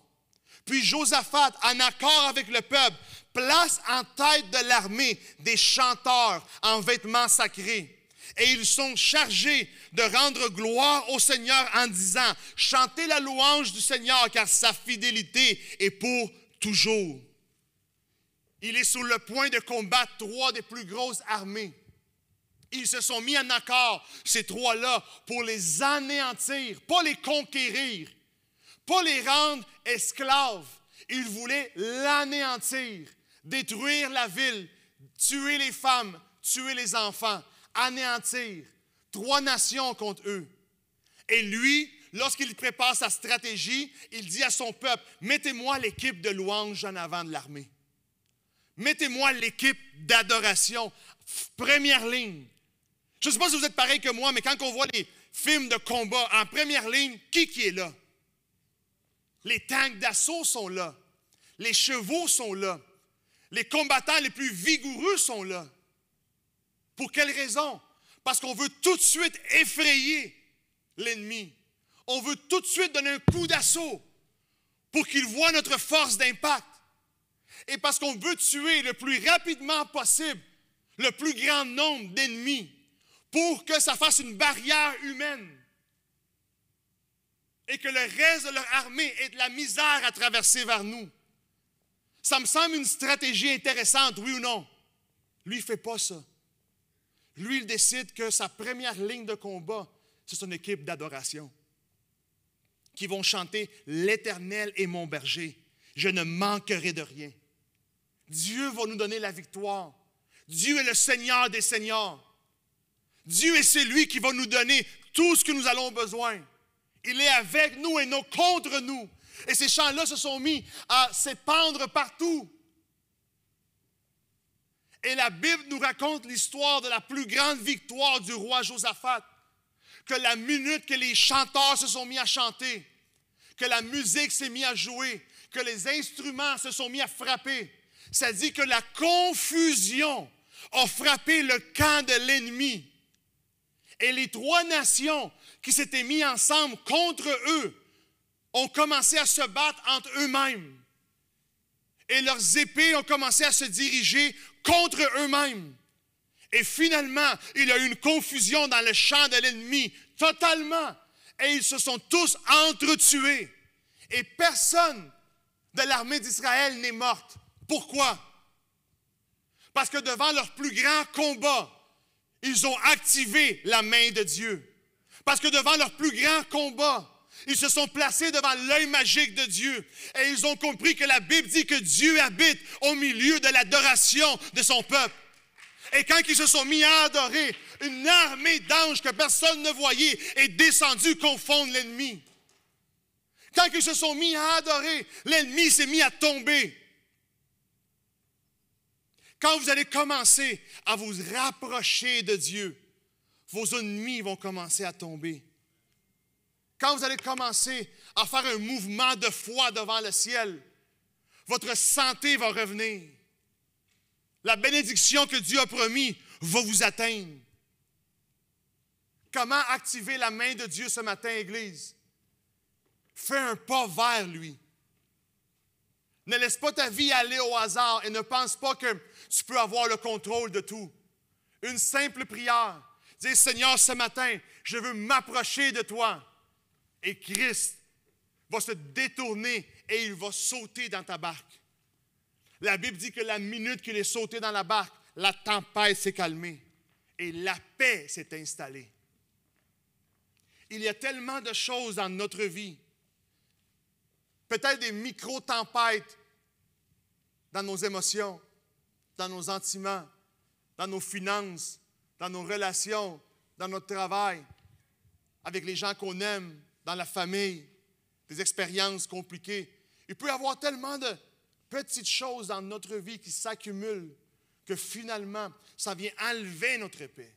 Puis Josaphat, en accord avec le peuple, place en tête de l'armée des chanteurs en vêtements sacrés. Et ils sont chargés de rendre gloire au Seigneur en disant, « Chantez la louange du Seigneur, car sa fidélité est pour toujours. » il est sur le point de combattre 3 des plus grosses armées. Ils se sont mis en accord, ces 3-là, pour les anéantir, pas les conquérir, pas les rendre esclaves. Ils voulaient l'anéantir, détruire la ville, tuer les femmes, tuer les enfants, anéantir. 3 nations contre eux. Et lui, lorsqu'il prépare sa stratégie, il dit à son peuple, « Mettez-moi l'équipe de louange en avant de l'armée. Mettez-moi l'équipe d'adoration, première ligne. » Je ne sais pas si vous êtes pareil que moi, mais quand on voit les films de combat en première ligne, qui est là? Les tanks d'assaut sont là. Les chevaux sont là. Les combattants les plus vigoureux sont là. Pour quelle raison? Parce qu'on veut tout de suite effrayer l'ennemi. On veut tout de suite donner un coup d'assaut pour qu'il voit notre force d'impact. Et parce qu'on veut tuer le plus rapidement possible le plus grand nombre d'ennemis pour que ça fasse une barrière humaine et que le reste de leur armée ait de la misère à traverser vers nous. Ça me semble une stratégie intéressante, oui ou non? Lui, il ne fait pas ça. Lui, il décide que sa première ligne de combat, c'est son équipe d'adoration qui vont chanter « L'Éternel est mon berger, je ne manquerai de rien ». Dieu va nous donner la victoire. Dieu est le Seigneur des Seigneurs. Dieu est celui qui va nous donner tout ce que nous avons besoin. Il est avec nous et non contre nous. Et ces chants-là se sont mis à s'épandre partout. Et la Bible nous raconte l'histoire de la plus grande victoire du roi Josaphat. Que la minute que les chanteurs se sont mis à chanter, que la musique s'est mise à jouer, que les instruments se sont mis à frapper, ça dit que la confusion a frappé le camp de l'ennemi. Et les 3 nations qui s'étaient mises ensemble contre eux ont commencé à se battre entre eux-mêmes. Et leurs épées ont commencé à se diriger contre eux-mêmes. Et finalement, il y a eu une confusion dans le champ de l'ennemi, totalement. Et ils se sont tous entretués. Et personne de l'armée d'Israël n'est morte. Pourquoi? Parce que devant leur plus grand combat, ils ont activé la main de Dieu. Parce que devant leur plus grand combat, ils se sont placés devant l'œil magique de Dieu. Et ils ont compris que la Bible dit que Dieu habite au milieu de l'adoration de son peuple. Et quand ils se sont mis à adorer, une armée d'anges que personne ne voyait est descendue confondre l'ennemi. Quand ils se sont mis à adorer, l'ennemi s'est mis à tomber. Quand vous allez commencer à vous rapprocher de Dieu, vos ennemis vont commencer à tomber. Quand vous allez commencer à faire un mouvement de foi devant le ciel, votre santé va revenir. La bénédiction que Dieu a promis va vous atteindre. Comment activer la main de Dieu ce matin, Église? Fais un pas vers lui. Ne laisse pas ta vie aller au hasard et ne pense pas que tu peux avoir le contrôle de tout. Une simple prière. Dis, Seigneur, ce matin, je veux m'approcher de toi. Et Christ va se détourner et il va sauter dans ta barque. La Bible dit que la minute qu'il est sauté dans la barque, la tempête s'est calmée et la paix s'est installée. Il y a tellement de choses dans notre vie, peut-être des micro-tempêtes dans nos émotions, dans nos sentiments, dans nos finances, dans nos relations, dans notre travail, avec les gens qu'on aime, dans la famille, des expériences compliquées. Il peut y avoir tellement de petites choses dans notre vie qui s'accumulent que finalement, ça vient enlever notre paix.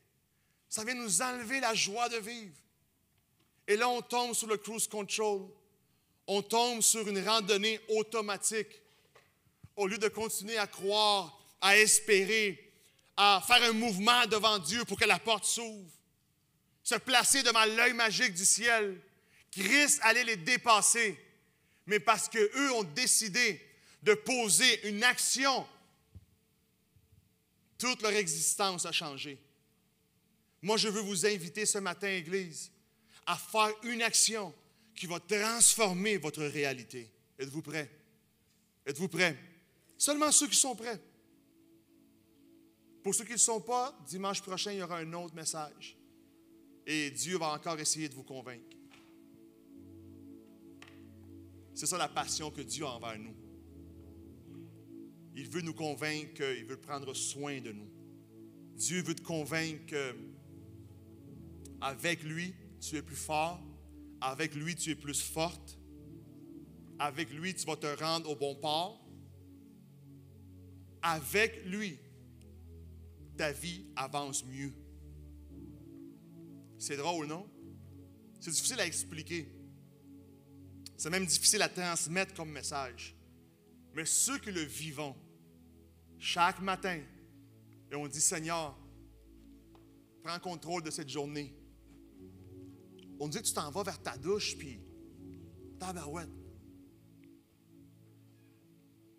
Ça vient nous enlever la joie de vivre. Et là, on tombe sur le cruise control. On tombe sur une randonnée automatique. Au lieu de continuer à croire, à espérer, à faire un mouvement devant Dieu pour que la porte s'ouvre, se placer devant l'œil magique du ciel, Christ allait les dépasser. Mais parce qu'eux ont décidé de poser une action, toute leur existence a changé. Moi, je veux vous inviter ce matin, Église, à faire une action qui va transformer votre réalité. Êtes-vous prêts? Êtes-vous prêts? Seulement ceux qui sont prêts. Pour ceux qui ne le sont pas, dimanche prochain, il y aura un autre message. Et Dieu va encore essayer de vous convaincre. C'est ça la passion que Dieu a envers nous. Il veut nous convaincre qu'il veut prendre soin de nous. Dieu veut te convaincre qu'avec lui, tu es plus fort. Avec lui, tu es plus forte. Avec lui, tu vas te rendre au bon port. Avec lui, ta vie avance mieux. C'est drôle, non? C'est difficile à expliquer. C'est même difficile à transmettre comme message. Mais ceux qui le vivent, chaque matin, et on dit, Seigneur, prends contrôle de cette journée. On dit que tu t'en vas vers ta douche, puis tabarouette.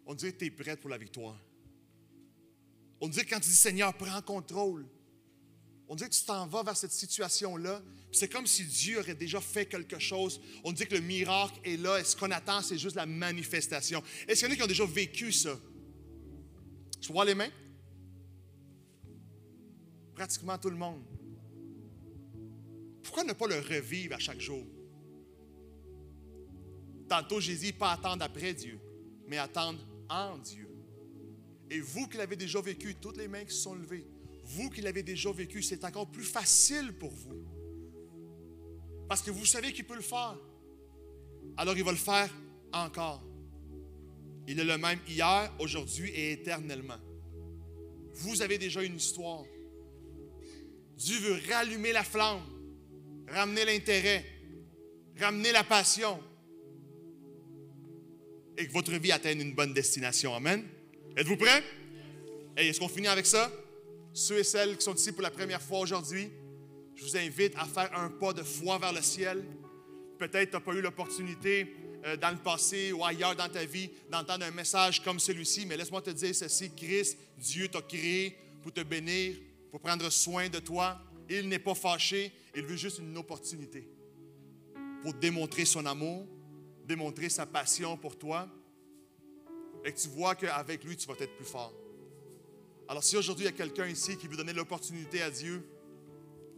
On dit que tu es prête pour la victoire. On dit que quand tu dis, Seigneur, prends contrôle, on dit que tu t'en vas vers cette situation-là, puis c'est comme si Dieu aurait déjà fait quelque chose. On dit que le miracle est là, et ce qu'on attend, c'est juste la manifestation. Est-ce qu'il y en a qui ont déjà vécu ça? Je peux voir les mains? Pratiquement tout le monde. Pourquoi ne pas le revivre à chaque jour? Tantôt, Jésus, pas attendre après Dieu, mais attendre en Dieu. Et vous qui l'avez déjà vécu, toutes les mains qui se sont levées, vous qui l'avez déjà vécu, c'est encore plus facile pour vous. Parce que vous savez qu'il peut le faire. Alors il va le faire encore. Il est le même hier, aujourd'hui et éternellement. Vous avez déjà une histoire. Dieu veut rallumer la flamme, ramener l'intérêt, ramener la passion et que votre vie atteigne une bonne destination. Amen. Êtes-vous prêts? Hey, est-ce qu'on finit avec ça? Ceux et celles qui sont ici pour la première fois aujourd'hui, je vous invite à faire un pas de foi vers le ciel. Peut-être tu n'as pas eu l'opportunité dans le passé ou ailleurs dans ta vie d'entendre un message comme celui-ci, mais laisse-moi te dire ceci, Christ, Dieu t'a créé pour te bénir, pour prendre soin de toi. Il n'est pas fâché, il veut juste une opportunité pour démontrer son amour, démontrer sa passion pour toi et que tu vois qu'avec lui, tu vas être plus fort. Alors si aujourd'hui, il y a quelqu'un ici qui veut donner l'opportunité à Dieu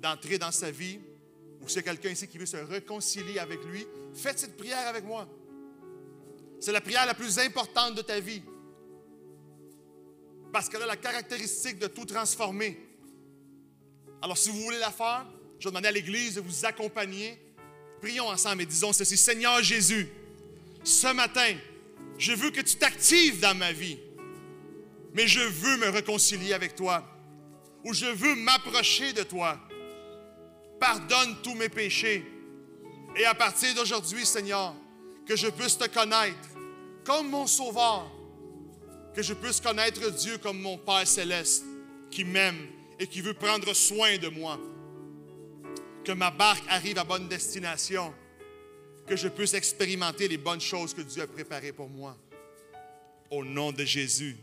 d'entrer dans sa vie, ou s'il y a quelqu'un ici qui veut se réconcilier avec lui, faites cette prière avec moi. C'est la prière la plus importante de ta vie. Parce qu'elle a la caractéristique de tout transformer. Alors si vous voulez la faire, je vais demander à l'Église de vous accompagner. Prions ensemble et disons ceci. Seigneur Jésus, ce matin, je veux que tu t'actives dans ma vie. Mais je veux me réconcilier avec toi. Ou je veux m'approcher de toi. Pardonne tous mes péchés. Et à partir d'aujourd'hui, Seigneur, que je puisse te connaître comme mon Sauveur. Que je puisse connaître Dieu comme mon Père céleste qui m'aime et qui veut prendre soin de moi. Que ma barque arrive à bonne destination. Que je puisse expérimenter les bonnes choses que Dieu a préparées pour moi. Au nom de Jésus.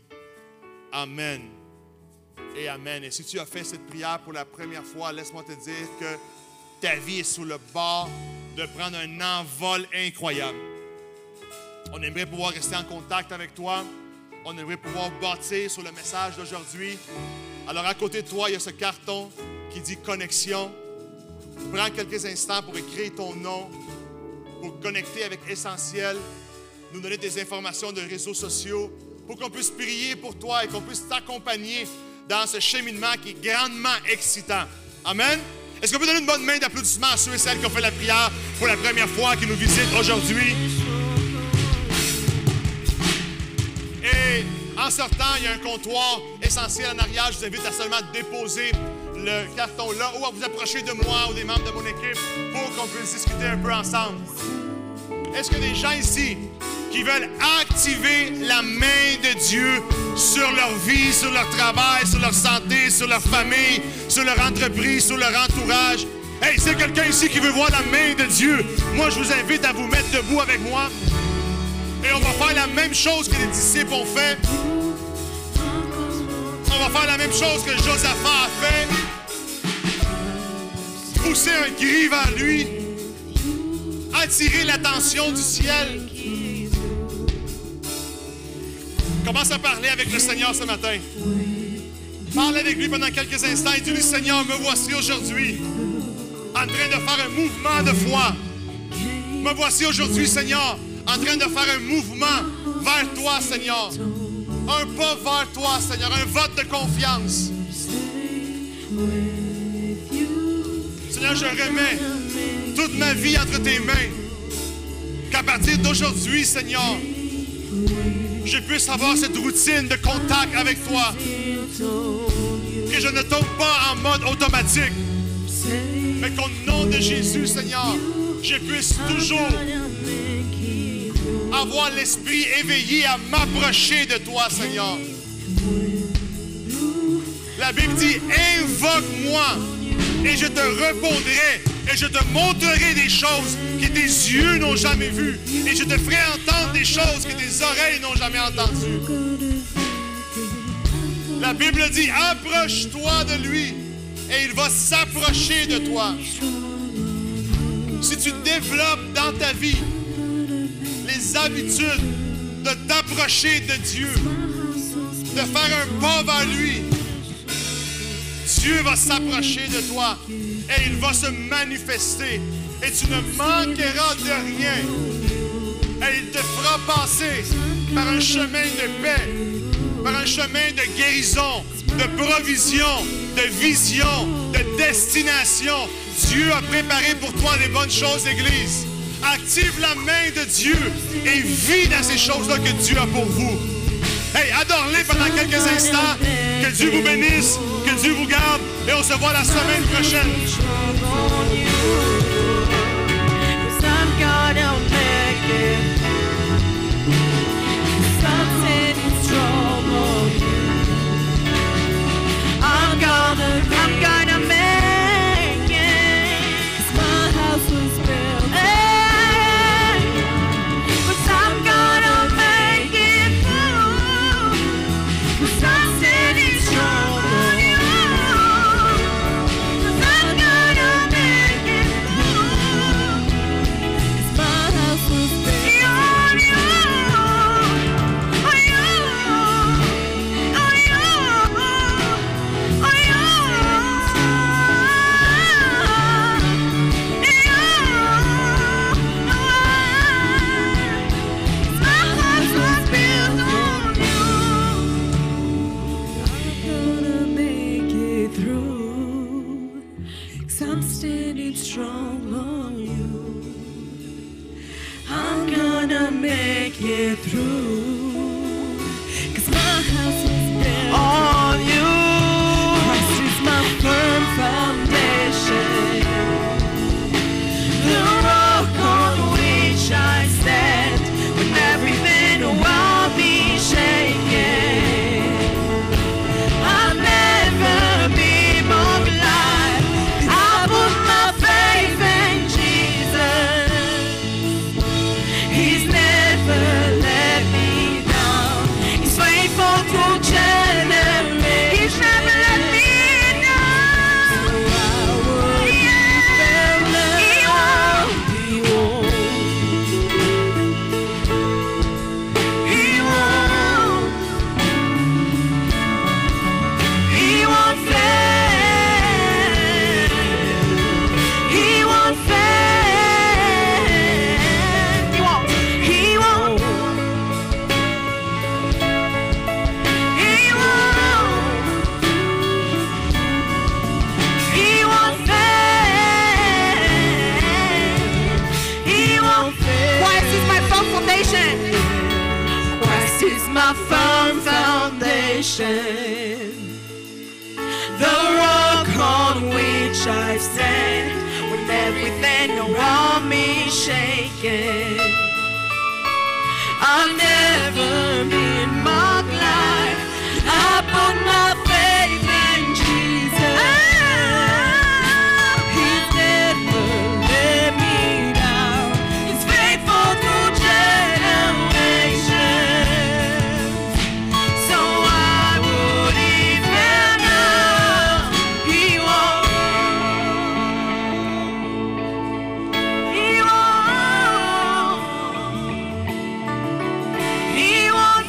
Amen et amen. Et si tu as fait cette prière pour la première fois, laisse-moi te dire que ta vie est sur le bord de prendre un envol incroyable. On aimerait pouvoir rester en contact avec toi. On aimerait pouvoir bâtir sur le message d'aujourd'hui. Alors à côté de toi, il y a ce carton qui dit connexion. Prends quelques instants pour écrire ton nom, pour connecter avec Essentiel, nous donner des informations de réseaux sociaux, pour qu'on puisse prier pour toi et qu'on puisse t'accompagner dans ce cheminement qui est grandement excitant. Amen. Est-ce qu'on peut donner une bonne main d'applaudissement à ceux et celles qui ont fait la prière pour la première fois, qui nous visitent aujourd'hui? Et en sortant, il y a un comptoir Essentiel en arrière. Je vous invite à seulement déposer le carton là ou à vous approcher de moi ou des membres de mon équipe pour qu'on puisse discuter un peu ensemble. Est-ce qu'il y a des gens ici qui veulent activer la main de Dieu sur leur vie, sur leur travail, sur leur santé, sur leur famille, sur leur entreprise, sur leur entourage? Hey, c'est quelqu'un ici qui veut voir la main de Dieu. Moi, je vous invite à vous mettre debout avec moi. Et on va faire la même chose que les disciples ont fait. On va faire la même chose que Josaphat a fait. Pousser un cri vers lui. Attirer l'attention du ciel. Commence à parler avec le Seigneur ce matin. Parle avec lui pendant quelques instants et dis-lui, Seigneur, me voici aujourd'hui en train de faire un mouvement de foi. Me voici aujourd'hui, Seigneur, en train de faire un mouvement vers toi, Seigneur. Un pas vers toi, Seigneur, un vote de confiance. Seigneur, je remets toute ma vie entre tes mains. Qu'à partir d'aujourd'hui, Seigneur, je puisse avoir cette routine de contact avec toi. Que je ne tombe pas en mode automatique. Mais qu'au nom de Jésus, Seigneur, je puisse toujours avoir l'esprit éveillé à m'approcher de toi, Seigneur. La Bible dit, invoque-moi et je te répondrai et je te montrerai des choses que tes yeux n'ont jamais vues et je te ferai entendre des choses que tes oreilles n'ont jamais entendues. La Bible dit, approche-toi de lui et il va s'approcher de toi. Si tu développes dans ta vie les habitudes de t'approcher de Dieu, de faire un pas vers lui, Dieu va s'approcher de toi et il va se manifester et tu ne manqueras de rien. Et il te fera passer par un chemin de paix, par un chemin de guérison, de provision, de vision, de destination. Dieu a préparé pour toi les bonnes choses, Église. Active la main de Dieu et vis dans ces choses-là que Dieu a pour vous. Hey, adore-les pendant quelques instants. Que Dieu vous bénisse, que Dieu vous garde et on se voit la semaine prochaine.
I'm gonna make it. 'Cause my house was built. Hey, 'cause I'm gonna make it through. 'Cause I'm standing strong on you. 'Cause I'm gonna make it through. 'Cause my house was built on you. On you. On you. On you. I'm standing strong on you. I'm gonna make it through. 'Cause my house is built on you. Christ is my firm foundation. The rock on which I stand when everything around me shaking. I'll never be more glad. I put my faith in Jesus. He's never let me down. He's faithful through generations. He's never let me down. He won't. He won't. He won't. He won't fail. He won't fail. He won't. He won't. He won't. He won't fail. He won't fail. Christ is my firm foundation. Christ is my firm foundation. The rock on which I stand when everything around me shaking. I'll never be mocked like I put my faith in Jesus. He's never let me down. He's faithful through generations. So I would even know He won't. He won't. He won't.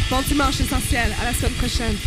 Bon dimanche essentiel. À la semaine prochaine.